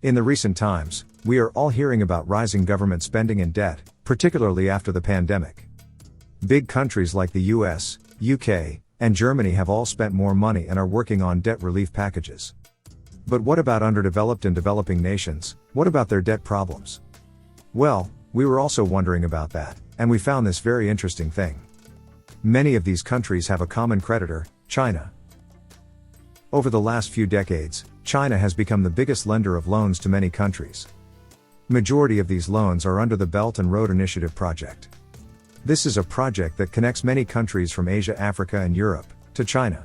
In the recent times, we are all hearing about rising government spending and debt, particularly after the pandemic. Big countries like the US, UK, and Germany have all spent more money and are working on debt relief packages. But what about underdeveloped and developing nations? What about their debt problems? Well, we were also wondering about that, and we found this very interesting thing. Many of these countries have a common creditor, China. Over the last few decades, China has become the biggest lender of loans to many countries. Majority of these loans are under the Belt and Road Initiative project. This is a project that connects many countries from Asia, Africa, and Europe to China.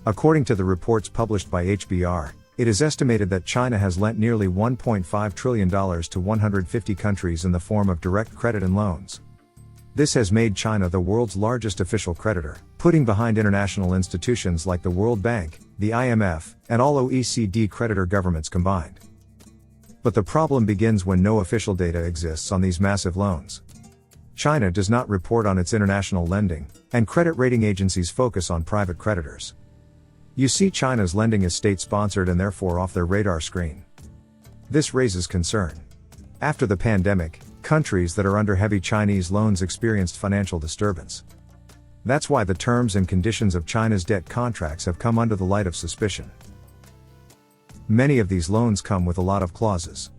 According to the reports published by HBR, it is estimated that China has lent nearly $1.5 trillion to 150 countries in the form of direct credit and loans. This has made China the world's largest official creditor, putting behind international institutions like the World Bank, the IMF, and all OECD creditor governments combined. But the problem begins when no official data exists on these massive loans. China does not report on its international lending, and credit rating agencies focus on private creditors. You see, China's lending is state-sponsored and therefore off their radar screen. This raises concern. After the pandemic, countries that are under heavy Chinese loans experienced financial disturbance. That's why the terms and conditions of China's debt contracts have come under the light of suspicion. Many of these loans come with a lot of clauses.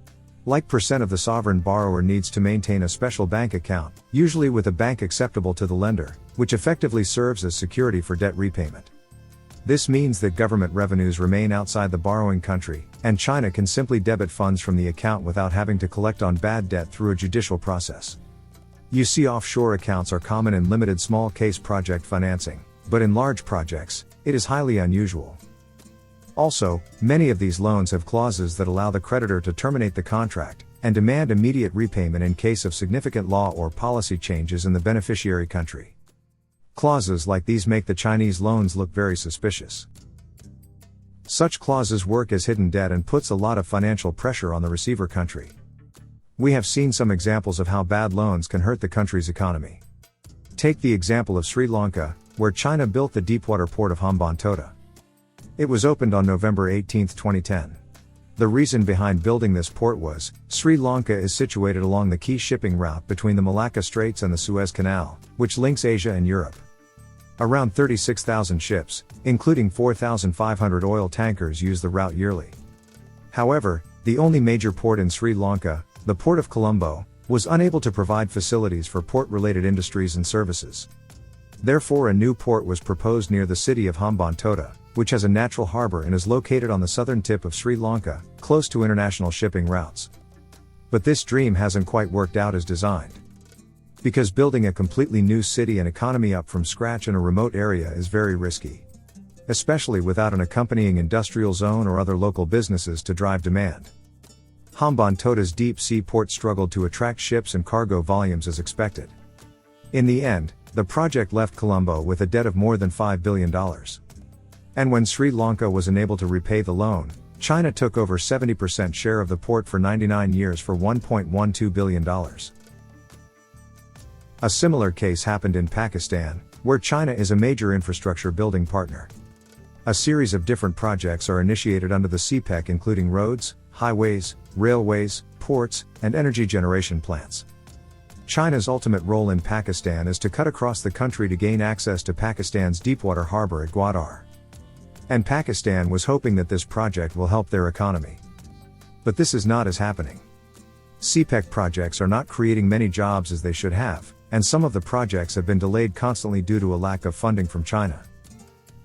Like percent of the sovereign borrower needs to maintain a special bank account, usually with a bank acceptable to the lender, which effectively serves as security for debt repayment. This means that government revenues remain outside the borrowing country, and China can simply debit funds from the account without having to collect on bad debt through a judicial process. You see, offshore accounts are common in limited small case project financing, but in large projects, it is highly unusual. Also, many of these loans have clauses that allow the creditor to terminate the contract and demand immediate repayment in case of significant law or policy changes in the beneficiary country. Clauses like these make the Chinese loans look very suspicious. Such clauses work as hidden debt and puts a lot of financial pressure on the receiver country. We have seen some examples of how bad loans can hurt the country's economy. Take the example of Sri Lanka, where China built the deepwater port of Hambantota. It was opened on November 18, 2010. The reason behind building this port was, Sri Lanka is situated along the key shipping route between the Malacca Straits and the Suez Canal, which links Asia and Europe. Around 36,000 ships, including 4,500 oil tankers, use the route yearly. However, the only major port in Sri Lanka, the Port of Colombo, was unable to provide facilities for port-related industries and services. Therefore, a new port was proposed near the city of Hambantota, which has a natural harbor and is located on the southern tip of Sri Lanka, close to international shipping routes. But this dream hasn't quite worked out as designed. Because building a completely new city and economy up from scratch in a remote area is very risky. Especially without an accompanying industrial zone or other local businesses to drive demand. Hambantota's deep sea port struggled to attract ships and cargo volumes as expected. In the end, the project left Colombo with a debt of more than $5 billion. And when Sri Lanka was unable to repay the loan, China took over 70% share of the port for 99 years for $1.12 billion. A similar case happened in Pakistan, where China is a major infrastructure building partner. A series of different projects are initiated under the CPEC, including roads, highways, railways, ports, and energy generation plants. China's ultimate role in Pakistan is to cut across the country to gain access to Pakistan's deepwater harbor at Gwadar. And Pakistan was hoping that this project will help their economy. But this is not as happening. CPEC projects are not creating many jobs as they should have, and some of the projects have been delayed constantly due to a lack of funding from China.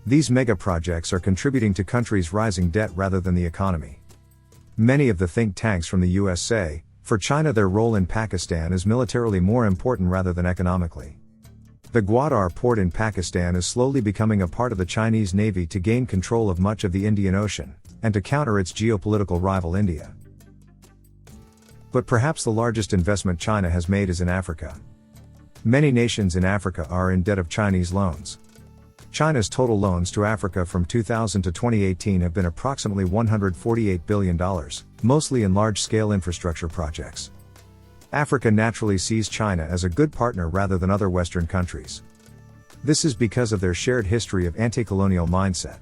These mega projects are contributing to countries' rising debt rather than the economy. Many of the think tanks from the US say, for China their role in Pakistan is militarily more important rather than economically. The Gwadar port in Pakistan is slowly becoming a part of the Chinese Navy to gain control of much of the Indian Ocean, and to counter its geopolitical rival India. But perhaps the largest investment China has made is in Africa. Many nations in Africa are in debt of Chinese loans. China's total loans to Africa from 2000 to 2018 have been approximately $148 billion, mostly in large-scale infrastructure projects. Africa naturally sees China as a good partner rather than other Western countries. This is because of their shared history of anti-colonial mindset.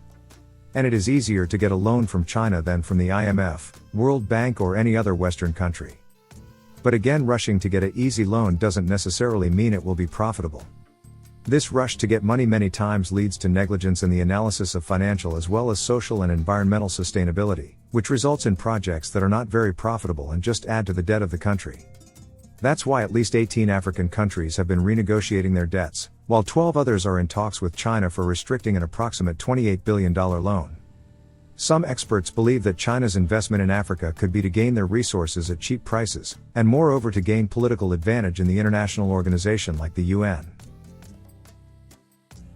and it is easier to get a loan from China than from the IMF, World Bank or any other Western country. But again, rushing to get an easy loan doesn't necessarily mean it will be profitable. This rush to get money many times leads to negligence in the analysis of financial as well as social and environmental sustainability, which results in projects that are not very profitable and just add to the debt of the country. That's why at least 18 African countries have been renegotiating their debts, while 12 others are in talks with China for restricting an approximate $28 billion loan. Some experts believe that China's investment in Africa could be to gain their resources at cheap prices, and moreover to gain political advantage in the international organization like the UN.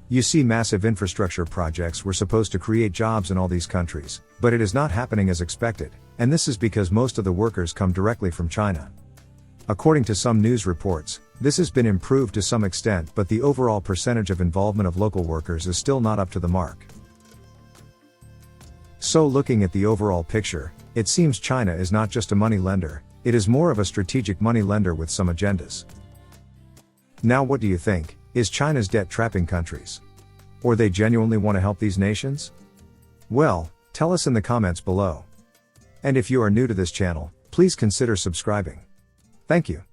You see, massive infrastructure projects were supposed to create jobs in all these countries, but it is not happening as expected, and this is because most of the workers come directly from China. According to some news reports, this has been improved to some extent, but the overall percentage of involvement of local workers is still not up to the mark. So looking at the overall picture, it seems China is not just a money lender, it is more of a strategic money lender with some agendas. Now what do you think? Is China's debt trapping countries? Or they genuinely want to help these nations? Well, tell us in the comments below. And if you are new to this channel, please consider subscribing. Thank you.